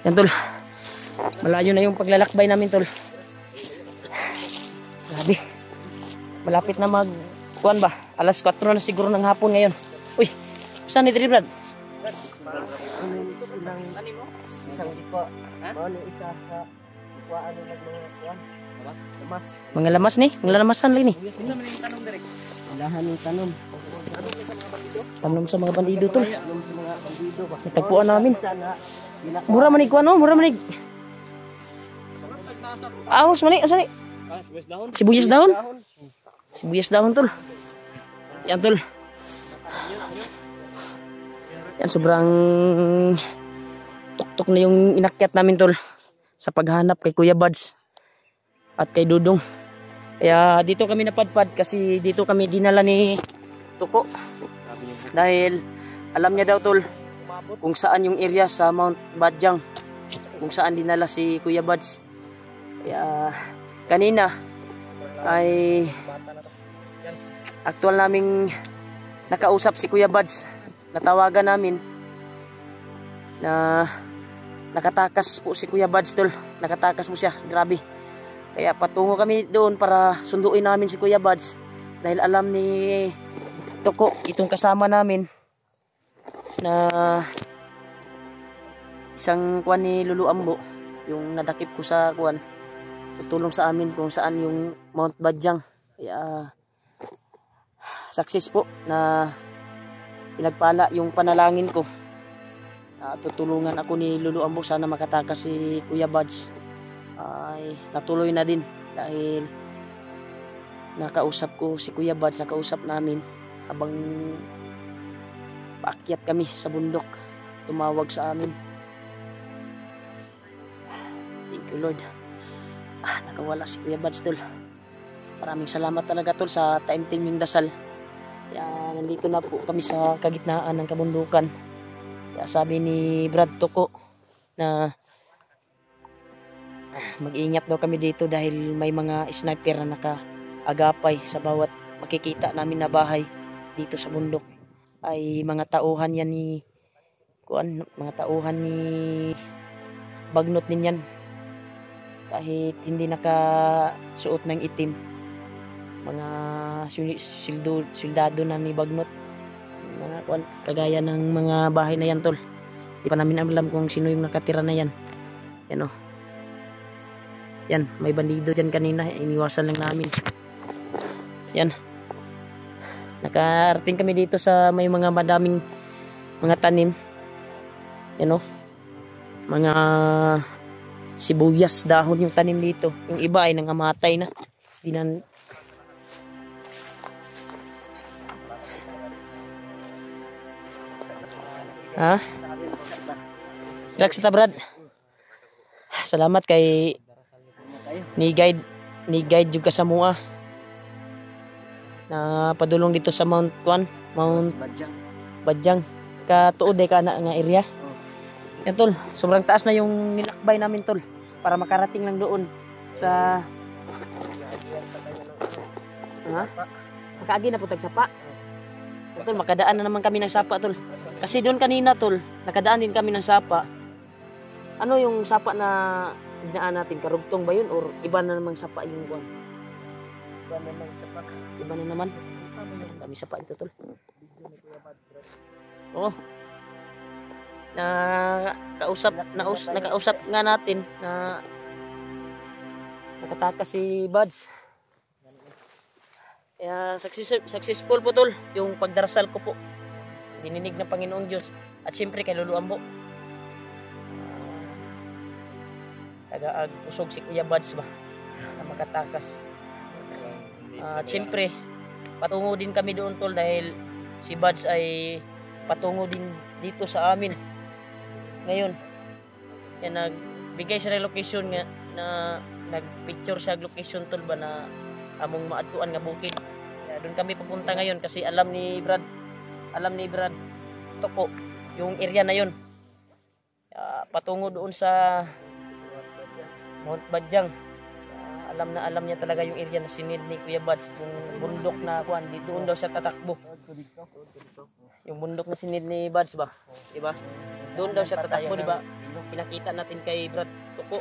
Yan tol. Malayo na yung paglalakbay namin tol. Grabe. Malapit na kuan ba? Alas 4 na siguro ng hapon ngayon. Uy, saan ni Brad? Isang dikwa. Ano isa sa kuan ng mga kuan? Lamas. Mga lamas ni? Mga lamasan lagi ni. Lahan ng tanom. Tanom sa mga bandido tol. Natagpuan namin. Mura manig kuan no, mura manig. Ahos manig, asa ni? Sibuyas dahon. Sibuyas dahon tol. Yan tol. Yan sobrang tuktok na yung inakyat namin tol sa paghanap kay Kuya Buds at kay Dudong. Kaya dito kami napadpad kasi dito kami dinala ni Tuko. Dahil alam niya daw tol kung saan yung area sa Mount Badjang, kung saan dinala si Kuya Buds. Kaya kanina ay aktual naming nakausap si Kuya Buds. Natawagan namin na nakatakas po si Kuya Buds tol. Nakatakas po siya, grabe. Kaya patungo kami doon para sunduin namin si Kuya Buds. Dahil alam ni Tuko, itong kasama namin, na isang kuwan ni Lulu Ambo, yung nadakip ko sa kuwan, tutulong sa amin kung saan yung Mount Badjang. Kaya success po na pinagpala yung panalangin ko. Tutulungan ako ni Lulu Ambo, sana makatakas si Kuya Buds. Ay natuloy na din dahil nakausap ko si Kuya Buds, nakausap namin habang paakyat kami sa bundok. Tumawag sa amin. Thank you Lord. Nakawala si Kuya Buds tol. Maraming salamat talaga tol sa time-timing dasal. Kaya nandito na po kami sa kagitnaan ng kabundukan. Kaya sabi ni Brad Tuko na mag-iingat daw kami dito dahil may mga sniper na nakaagapay sa bawat makikita namin na bahay dito sa bundok. Ay mga tauhan yan ni kuan, mga tauhan ni Bagnot din yan. Kahit hindi nakasuot ng itim, mga sildado na ni Bagnot, mga kuan, kagaya ng mga bahay na yan tol. Di pa namin alam kung sino yung nakatira na yan. Yan o. Yan, may bandido dyan kanina, iniwasan lang namin. Yan. Nakarating kami dito sa may mga madaming mga tanim. Yan o. Mga sibuyas dahon yung tanim dito. Yung iba ay nangamatay na. Ha? Relax ta Brad. Salamat kay ni guide juga sa mua na padulong dito sa Mount Badjang. Katuod ay ka na nga area. Yan tol, sobrang taas na yung nilakbay namin tol para makarating lang doon sa makaagi na po tagsapa. Tol, makadaan na naman kami ng sapa tol. Kasi doon kanina tol, nakadaan din kami ng sapa. Ano yung sapa na dinaan natin? Karugtong ba yun? Or iba na namang sapa yung buwan? Iba na namang sapa. Iba na naman? Kami sapa ito tol. Oo. Nakausap nga natin na nakatakas si Buds. Kaya successful po tol yung pagdarasal ko po. Dininig ng Panginoong Diyos. At siyempre kay Lulu Ambo. Taga-usog si Kuya Buds ba na makatakas. At siyempre patungo din kami doon tol dahil si Buds ay patungo din dito sa amin ngayon. Yan, nagbigay siya ng location nga na nagpicture siya location tol ba na among maadtuan nga bukid. Kaya doon kami pupunta ngayon kasi alam ni Brad Tuko yung area na yun. Patungo doon sa Mount Badjang. Alam niya talaga yung area na sinid ni Kuya Buds, yung bundok na kuan, dito doon daw siya tatakbo. Yung bundok na sinid ni Buds ba? Diba? Doon daw siya tatakbo, diba? Yung pinakita natin kay Brad Tuko.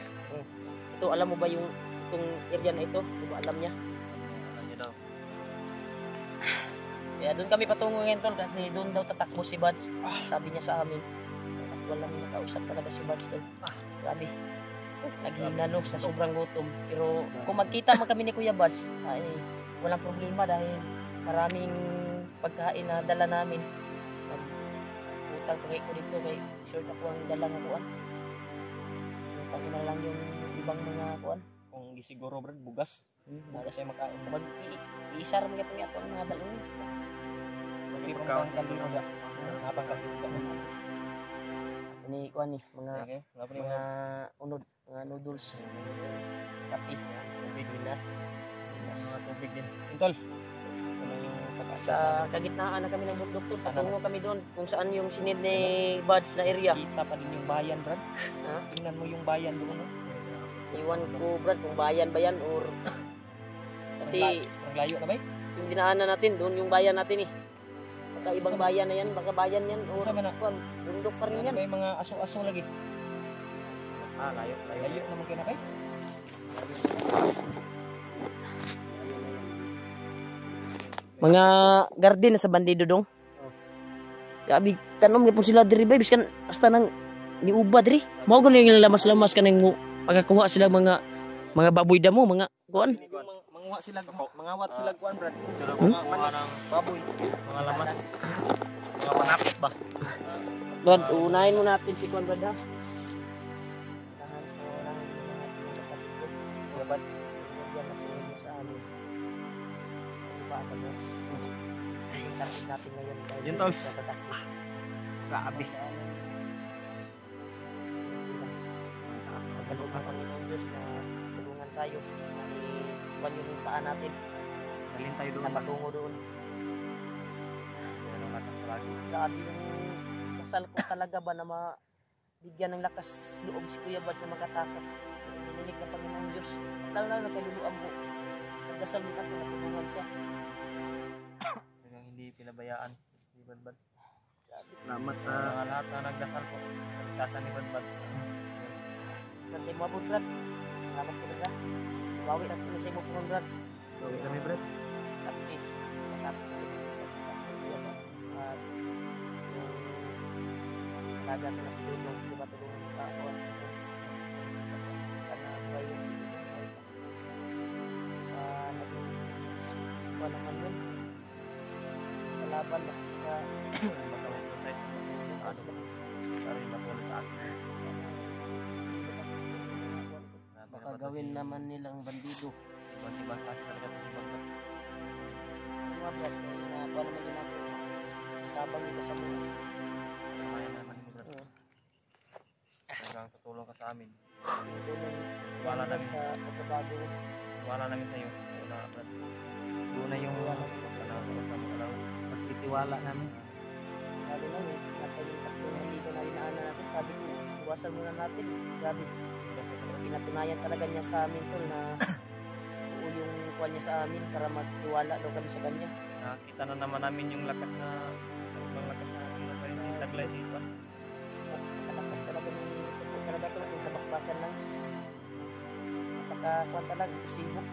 Ito, alam mo ba yung itong area na ito? Di ba alam niya? Alam niya daw. Kaya doon kami patungo ngayon tol kasi doon daw tatakbo si Buds. Sabi niya sa amin. At walang nakausap talaga si Buds tol. Grabe. Naghinalo sa sobrang gutom. Pero kung magkita man kami ni Kuya Buds, ay walang problema dahil maraming pagkain na dala namin. Nagputal pa ko dito kay short ako ang dala ng kuan. Pag na lang yung ibang mga kuan. Kung gisiguro brad bugas. Bukas. Tayo makain. Mag-iisar mo ito ang mga dala. Magkakaon ka dito ga. Habang ka dito. Ini kuan ni mga Okay. mga unod, mga noodles, kape, tubig minas. Mga tubig din. Tol. Sa kagitnaan na kami ng bundok to, patungo kami doon kung saan yung sinid ni Buds na area. Kita pa din yung bayan brad. Ha? Tingnan mo yung bayan doon. No? Iwan ko Brad kung bayan ba yan or kasi ang layo na ba? yung dinaanan natin doon yung bayan natin eh. Baka ibang bayan na yan, baka bayan yan or Saan ba na? kuwan, bundok pa rin yan. May mga aso-aso lagi. Layo. Layo naman kayo na kay. Mga garden sa Bandido dong. Gabi tanom gyapon sila diri bay biskan hasta nang niuba diri. Mao gani yung lamas-lamas kanang pagkakuha sila mga baboy damo, mga kuan. Manguha sila, mangawat sila kuan brad. Mga Baboy, mga lamas. Mga panapit ba? Brad, unahin mo natin si kuan brad ha. Mga bats. Yan na sila sa amin. Target natin ngayon. Yun, tol. Grabe. Pagkaloob ng Panginoon Diyos na tulungan tayo. Iwan yung paan natin. Dalhin tayo doon. Napatungo doon. Yan ang lakas palagi. Grabe yung kasal ko talaga ba na mabigyan ng lakas loob si Kuya Buds na makatakas. Nilinig na Panginoon Diyos. Lalo na kaluluan mo. Nagdasal din ako na tulungan siya. Hanggang hindi pinabayaan ni Bad Buds. Salamat Sa mga lahat na nagdasal po. Nagkasan ni Bad Buds. sa imo po Brad. Salamat po Brad. Bawi natin sa imo po Brad. Bawi kami Brad. Taksis. Matapos ko Kuya Buds. At yung talaga na si Dudong di ba tulungan ng tao. Karena buhay yung si Dudong. Wala naman yun. Kalaban na. Matawag tayo sa ano ba? Para matulad sa akin. Baka gawin naman nilang bandido. Ibang klase talaga ito si Bad Buds. Mga Brad, paano naman yun natin? Tabang nila sa mga. Kaya naman mo Brad. Hanggang tutulong ka sa amin. Wala namin sa pagbabago. Wala namin sa iyo. Una Brad. Una yung pagtitiwala namin. Lalo na yun, natin yung tatlong dito na inaanan natin. Sabi ko, iwasan muna natin. Grabe. Pinatunayan talaga niya sa amin tol na oo yung kuha niya sa amin para magtiwala daw kami sa kanya. Nakita na naman namin yung lakas na ibang lakas na ano pa rin taglay dito. Nakalakas talaga ni Tuko talaga ito sa bakbakan lang. Napakakuha talaga, sibok.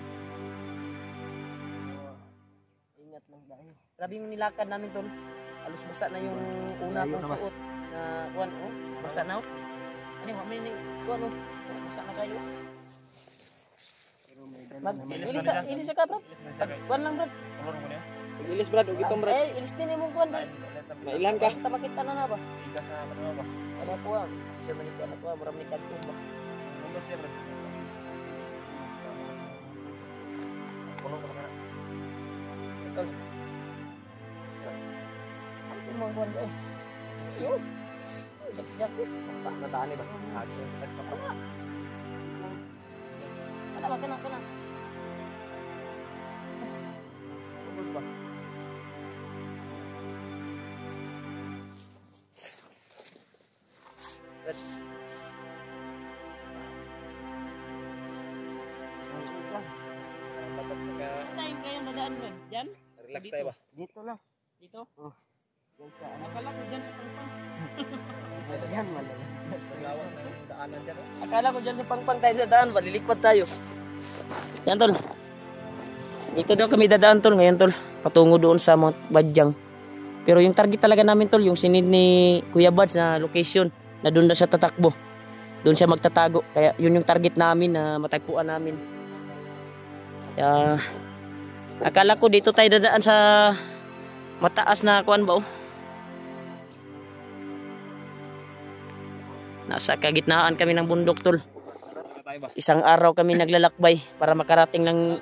Ingat lang dahil. Grabe yung nilakad namin tol. Alos basa na yung una kong suot na kuwan oh. Basa na oh. Ano yung may kuwan oh. Basa na kayo. Ilis ka bro. Kuwan lang bro. Tulong mo niya. Ilis brad, ug itong brad. Ilis din yung kuwan ba? Mailan ka? Kita makita na ba? Siga sa ano ba? Ano po ah? Siya manito ano po ah? Marami kagong ba? Ano siya Brad? Tulong ka na. Ito. Ano yung mga kuwan ba eh? Yun. Jakit. Sa natani ba? Agsa tagpa. Ano ba? Kana. Ubod ba? Time kayo dadaan mo? Diyan? Relax tayo ba? Dito lang. Dito? Akala ko dyan sa Pangpang. Yan man. Lawak na yung daanan dyan. Akala ko dyan sa Pangpang tayo dadaan, malilikwad tayo. Yan tol. Dito daw kami dadaan tol ngayon tol. Patungo doon sa Mount Badyang. Pero yung target talaga namin tol, yung sinid ni Kuya Bads na location na doon na siya tatakbo. Doon siya magtatago. Kaya yun yung target namin na matagpuan namin. Kaya akala ko dito tayo dadaan sa mataas na kuan ba oh. Nasa kagitnaan kami ng bundok tol. Isang araw kami naglalakbay para makarating ng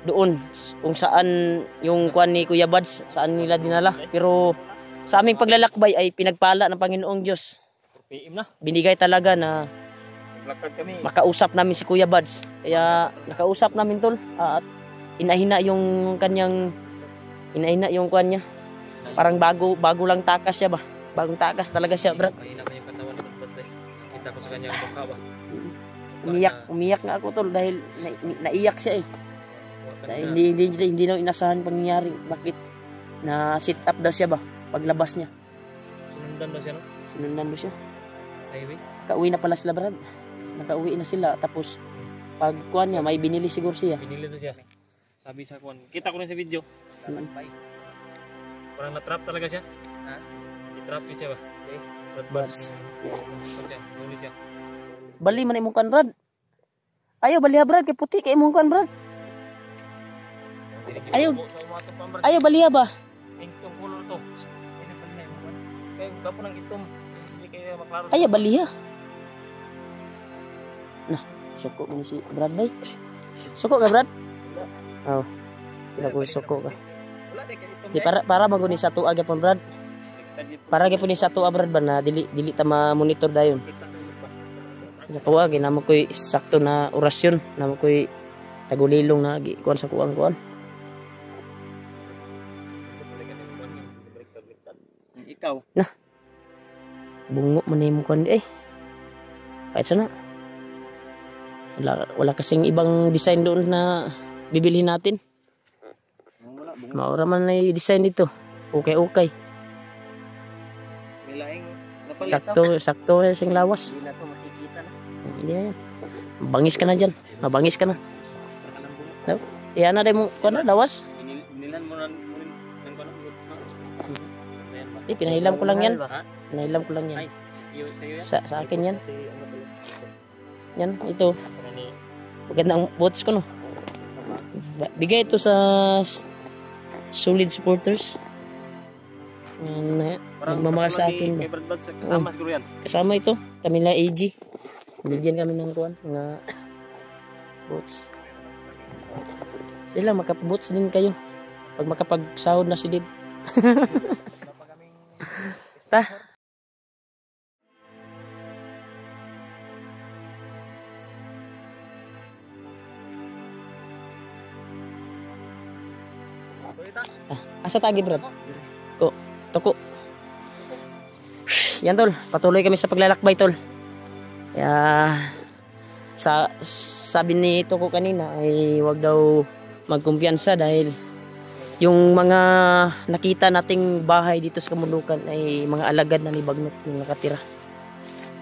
doon kung saan yung kuan ni Kuya Bads, saan nila dinala. Pero sa aming paglalakbay ay pinagpala ng Panginoong Diyos. PM na. Binigay talaga na Naglakad kami. makausap namin si Kuya Bads. Kaya nakausap namin tol at inahina yung kanyang yung kuan niya. Parang bago lang takas siya ba? Bagong takas talaga siya, brad. Mahina pa yung katawan ng Bads dahil. Kita ko sa kanyang mukha ba. Umiyak nga ako tol dahil naiyak siya eh. Dahil hindi na inasahan pangyayari. Bakit? Na sit up daw siya ba? Paglabas niya. Sinundan ba siya no? Sinundan daw siya. Highway? Nakauwi na pala sila, brad. Nakauwi na sila. Tapos pag kuan niya, may binili siguro siya. Binili to siya. Sabi sa kuwan. Kita ko rin sa video. Parang na-trap talaga siya. Ha? I-trap yun siya ba? Okay. Bads. Huli siya. Bali man imong kuan, brad. Ayo bali ha, brad, kay puti kay imong kuan, brad. Ayaw. Ayo bali ha ba? Itong color to. Kaya gapo ng itom. Hindi kayo maklaro. Ayo bali ha. Nah, suko mo si Brad bay. Suko ka, brad? Oh. Ila ko suko ka. Wala de kay ito. Di para maguni sa tuwa gyapon, brad. Para gyapon ni sa tuwa, brad, ba na dili ta ma-monitor dayon. Sa tuwa ginamo koy sakto na orasyon, namo koy tagulilong na gi kuan sa kuan. Ikaw. Nah. Bungo man nimo kuan eh. Kahit sana. Wala kasing ibang design doon na bibilhin natin. Wala bungo. Maura man na yung design dito. Okay. May laing napalit. Sakto sing lawas. Hindi na to makikita na. Hindi na yan. Mabangis ka na dyan. Mabangis ka na. No? Iyan na din mo, kuan na, lawas. Binilan mo ng kanang ayan ba? Pinahilam ko lang yan. Ha? Pinahilam ko lang yan. Ay, sa'yo yan? Sa akin yan. Kasi ano pala. Yan, ito. Kanani. Magandang boots ko, no? Bigay ito sa solid supporters. Nagmamahal sa akin ba? May Brad Bads kasama siguro yan. Kasama ito, kami na AG. Bigyan kami ng kuwan, mga boots. Sila, makapaboots din kayo. Pag makapagsahod na si Dib. Ta. Asa tagi, Brad? Toko. Yan tol, patuloy kami sa paglalakbay tol. Kaya sabi ni Toko kanina ay wag daw magkumpiyansa dahil yung mga nakita nating bahay dito sa Kamundukan ay mga alagad na ni Bagnot yung nakatira.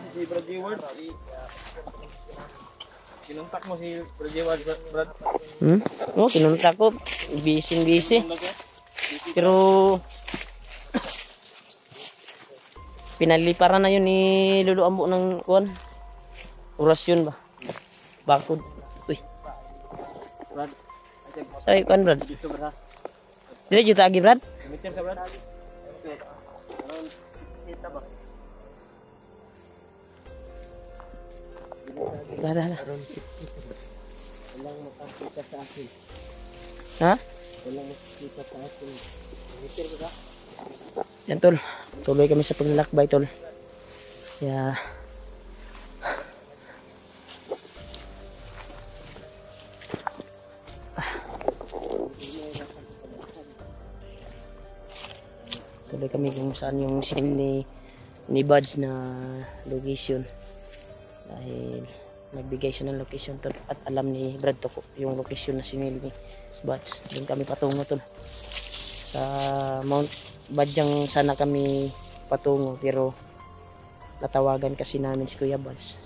Si Brad Jeward, kinuntak mo si Brad Jeward, Brad. Oh, kinunta ko. Busy. Pero pinaliparan na yun ni Lolo Ambo ng kuwan. Orasyon ba? Bakod. Uy. Brad. Say kuwan, Brad. Dito ba? Dire jud tagi, Brad. Meter sa Brad. Kita ba? Dah. Walang makakita sa akin. Ha? Walang makikita sa akin. Meter ba? Yan tol. Tuloy kami sa paglalakbay tol. Kaya tuloy kami kung saan yung sin ni Buds na location. Dahil nagbigay siya ng location tol at alam ni Brad Toko yung location na sinil ni Buds. Doon kami patungo tol Sa Mount Badyang sana kami patungo, pero natawagan kasi namin si Kuya Buds.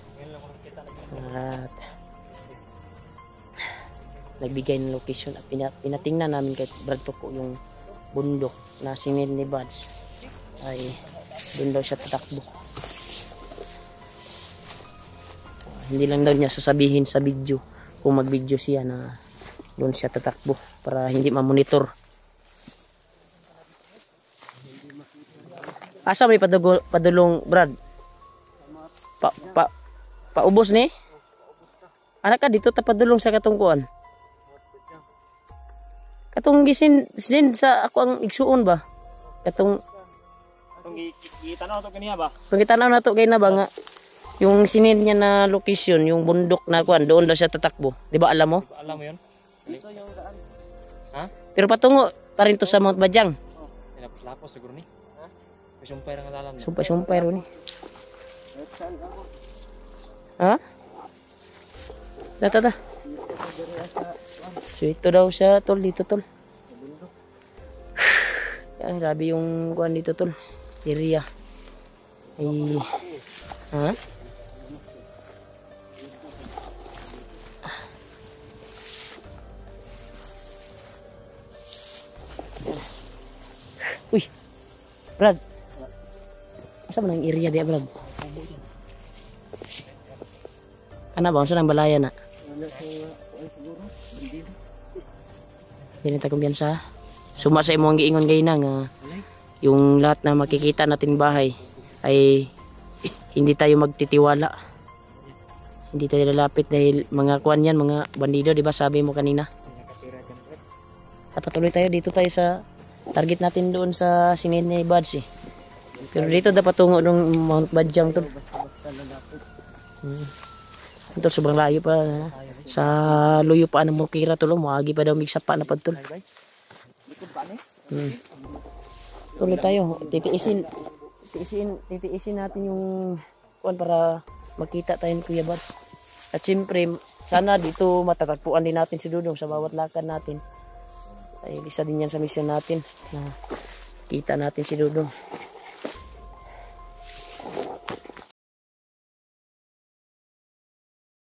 At nagbigay ng location at pinatingnan namin kay Brad Tuko yung bundok na sinid ni Buds. Ay doon daw siya tatakbo. Hindi lang daw niya sasabihin sa video kung mag-video siya na doon siya tatakbo para hindi ma-monitor. Asa may padulong Brad? Paubos ni? Anak ka dito tapadulong sa katungkuan. Katong gisin sa ako ang igsuon ba? Katong Gitanaw to kaniya ba? Kung gitanaw na to kay na ba nga yung sinid niya na location, yung bundok na kuan, doon daw siya tatakbo. Di ba alam mo? Alam mo 'yun? Ha? Pero patungo pa rin to sa Mount Badyang. Lapos siguro ni. Ha? Sumpay ra nga dalan. Sumpay ro ni. Ha? Data. So ito daw siya tol, dito tol. Yan, grabe yung kuan dito tol. Area. Ay, ha? Uy, Brad. Asa man ang area dia, Brad? Kana ba unsa nang balaya na? Dili ta kumpiyansa. Suma sa imong giingon gayna nga yung lahat na makikita nating bahay ay hindi tayo magtitiwala. Hindi tayo lalapit dahil mga kuan yan, mga bandido, di ba sabi mo kanina? Patuloy tayo dito tayo sa target natin doon sa sinid ni Buds eh. Pero dito dapat tungo ng Mount Badyang to. Ito sobrang layo pa. Sa luyo pa ng Mukira tulo, muagi pa daw migsapa na padtol. Tuloy tayo. Titiisin natin yung kuan para makita tayo ni Kuya Buds. At siyempre, sana dito matatagpuan din natin si Dudong sa bawat lakad natin. Ay isa din yan sa mission natin na kita natin si Dudong.